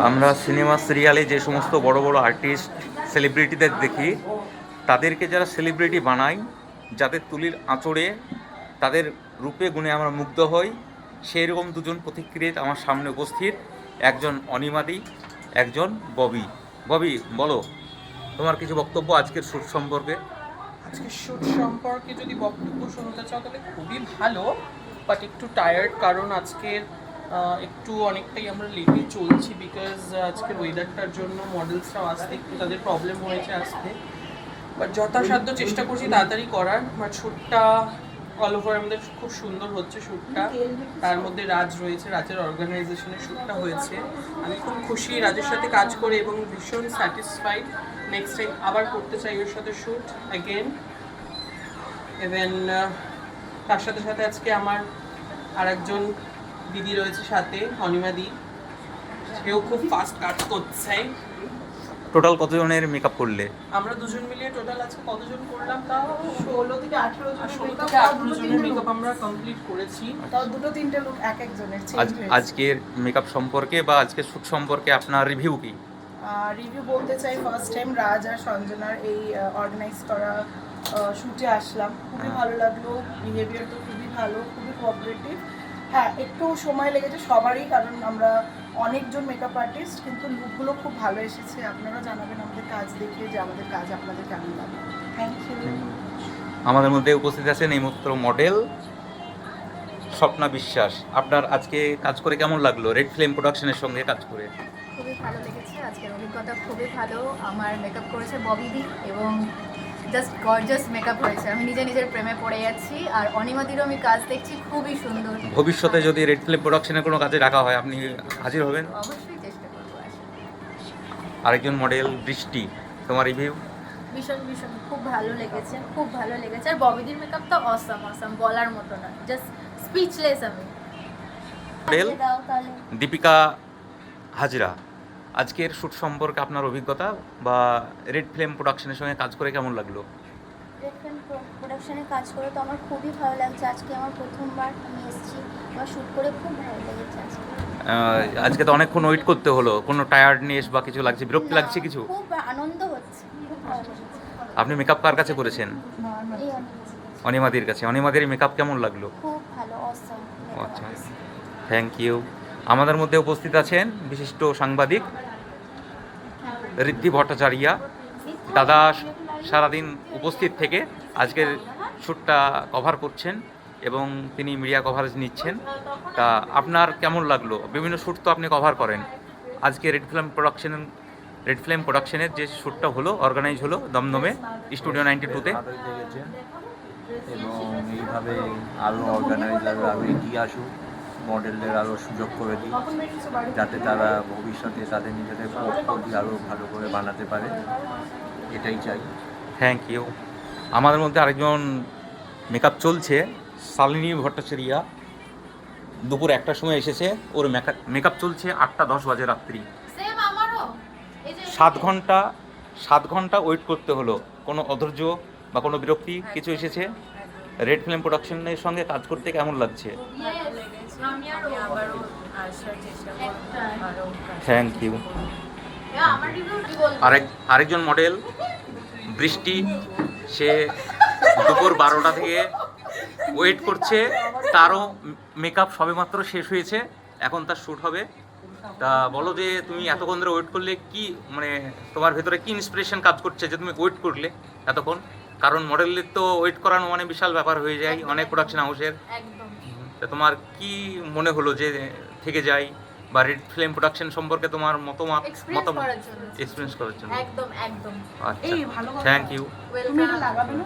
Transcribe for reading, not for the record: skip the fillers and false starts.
আমরা সিনেমা সিরিয়ালে যে সমস্ত বড় বড় আর্টিস্ট সেলিব্রিটিদের দেখি, তাদেরকে যারা সেলিব্রিটি বানায়, যাদের তুলির আঁচড়ে তাদের রূপে গুণে আমরা মুগ্ধ হই, সেই রকম দুজন প্রতিক্রিয়া আমার সামনে উপস্থিত। একজন অনিমাদি, একজন ববি। ববি, বলো তোমার কিছু বক্তব্য আজকের শ্যুট সম্পর্কে। আজকে শ্যুট সম্পর্কে যদি বক্তব্য শুনতে চাও তাহলে খুবই ভালো, বাট একটু টায়ার্ড, কারণ আজকের একটু অনেকটাই আমরা লেটে চলছি, বিকজ আজকের ওয়েদারটার জন্য মডেলসরাও আসতে একটু তাদের প্রবলেম হয়েছে আসতে। বাট যথাসাধ্য চেষ্টা করছি তাড়াতাড়ি করার। বাট শ্যুটটা অল ওভার আমাদের খুব সুন্দর হচ্ছে শ্যুটটা। তার মধ্যে রাজ রয়েছে, রাজের অর্গানাইজেশনের শ্যুটটা হয়েছে। আমি খুব খুশি রাজের সাথে কাজ করে এবং ভীষণ স্যাটিসফাইড। নেক্সট টাইম আবার করতে চাই ওর সাথে শ্যুট অ্যাগেন। ইভেন তার সাথে সাথে আজকে আমার আরেকজন দিদি রয়েছে সাথে, অনিমাদি, সেও খুব ফাস্ট কাজ করছে। টোটাল কতজনের মেকআপ করলে? আমরা দুজন মিলিয়ে টোটাল আজকে কতজন করলাম, তাও 16 থেকে 18 জনের মেকআপ আমরা কমপ্লিট করেছি। তাও দুটো তিনটে লুক এক একজনের চেঞ্জ হয়েছে। আজকের মেকআপ সম্পর্কে বা আজকের শ্যুট সম্পর্কে আপনার রিভিউ কি? রিভিউ বলতে চাই, ফার্স্ট টাইম রাজ আর সঞ্জনার এই অর্গানাইজ করা শ্যুটে আসলাম, খুবই ভালো লাগলো। বিহেভিয়ার তো খুবই ভালো, খুবই কোঅপারেটিভ। হ্যাঁ, একটু সময় লেগেছে সবারই, কারণ আমরা অনেকজন মেকআপ আর্টিস্ট, কিন্তু লুকগুলো খুব ভালো এসেছে। আপনারা জানাবেন আমাদের কাজ দেখে যে আমাদের কাজ আপনাদের কেমন লাগে। Thank you. আমাদের মধ্যে উপস্থিত আছেন এই মাত্র মডেল স্বপ্না বিশ্বাস। আপনার আজকে কাজ করে কেমন লাগলো রেড ফ্লেম প্রোডাকশনের সঙ্গে কাজ করে? খুবই ভালো লেগেছে, আজকের অভিজ্ঞতা খুবই ভালো। আমার মেকআপ করেছে ববিদি এবং জাস্ট গর্জাস মেকআপ হয়েছে। আমি নিজের প্রেমে পড়ে যাচ্ছি। আর অনিমাদিরও আমি কাজ দেখছি, খুবই সুন্দর। ভবিষ্যতে যদি রেড ফ্লেম প্রোডাকশনের কোনো কাজে রাখা হয়, আপনি হাজির হবেন? অবশ্যই চেষ্টা করবো। আরেকজন মডেল বৃষ্টি, তোমার রিভিউ? ভীষণ ভীষণ খুব ভালো লেগেছে, খুব ভালো লেগেছে। আর ববিদির মেকআপ তো অসাম অসাম, বলার মতো না, জাস্ট স্পিচলেস আমি। মডেল দীপিকা হাজরা, আজকের শ্যুট সম্পর্কে আপনার অভিজ্ঞতা বা রেড ফ্লেম প্রোডাকশনের সঙ্গে কাজ করে কেমন লাগলো? রেড ফিল্ম প্রোডাকশনে কাজ করে তো আমার খুবই ভালো লাগছে। আজকে আমার প্রথমবার আমি এসেছি, আমার শ্যুট করে খুব ভালো লেগেছে আজকে। আজকে তো অনেকক্ষণ ওয়েট করতে হলো, কোনো টায়ার্ডনেস বা কিছু লাগছে, বিরক্তি লাগছে কিছু? খুব আনন্দ হচ্ছে, খুব ভালো লেগেছে। আপনি মেকআপ কার কাছে করেছেন? এই অনেক অনিমাদির কাছে। অনিমাদির মেকআপ কেমন লাগলো? খুব ভালো, অসাম। আচ্ছা, থ্যাংক ইউ। আমাদের মধ্যে উপস্থিত আছেন বিশিষ্ট সাংবাদিক ঋদ্ধি ভট্টাচার্যা। দাদা সারাদিন উপস্থিত থেকে আজকের শ্যুটটা কভার করছেন এবং তিনি মিডিয়া কভারেজ নিচ্ছেন। তা আপনার কেমন লাগলো? বিভিন্ন শ্যুট তো আপনি কভার করেন, আজকে রেড ফ্লেম প্রোডাকশনের যে শ্যুটটা হলো, অর্গানাইজ হলো দমদমে স্টুডিও 92-তে, ভালোই লেগেছে এবং এইভাবে আরও অর্গানাইজার আরও এগিয়ে আসুক, মডেলদের আরও সুযোগ করে দিই, যাতে তারা ভবিষ্যতে তাদের নিজেদের পোর্টফোলিও আরও ভালো করে বানাতে পারে, এটাই চাই। Thank you. আমাদের মধ্যে আরেকজন মেকআপ চলছে, শালিনী ভট্টাচার্যা, দুপুর 1টার সময় এসেছে। ওর মেকআপ চলছে 8টা 10 বাজে রাত্রি। 7 ঘন্টা ওয়েট করতে হলো। কোনো অধৈর্য বা কোনো বিরক্তি কিছু এসেছে? রেড ফিল্ম প্রোডাকশনের সঙ্গে কাজ করতে কেমন লাগছে? Thank you. আরেকজন মডেল বৃষ্টি, সে দুপুর 12টা থেকে ওয়েট করছে, তারও মেকআপ সবেমাত্র শেষ হয়েছে, এখন তার শ্যুট হবে। তা বলো যে তুমি এতক্ষণ ধরে ওয়েট করলে, কি মানে তোমার ভেতরে কি ইন্সপিরেশন কাজ করছে যে তুমি ওয়েট করলে এতক্ষণ? কারণ মডেলের তো ওয়েট করানো মানে বিশাল ব্যাপার হয়ে যায় অনেক প্রোডাকশন হাউসের। তা তোমার কি মনে হলো যে থেকে যাই, বা রেড ফিল্ম প্রোডাকশন সম্পর্কে তোমার মতামত এক্সপিরিয়েন্স করার জন্য? একদম একদম। আচ্ছা, থ্যাংক ইউ। তুমি এটা লাগাবে না?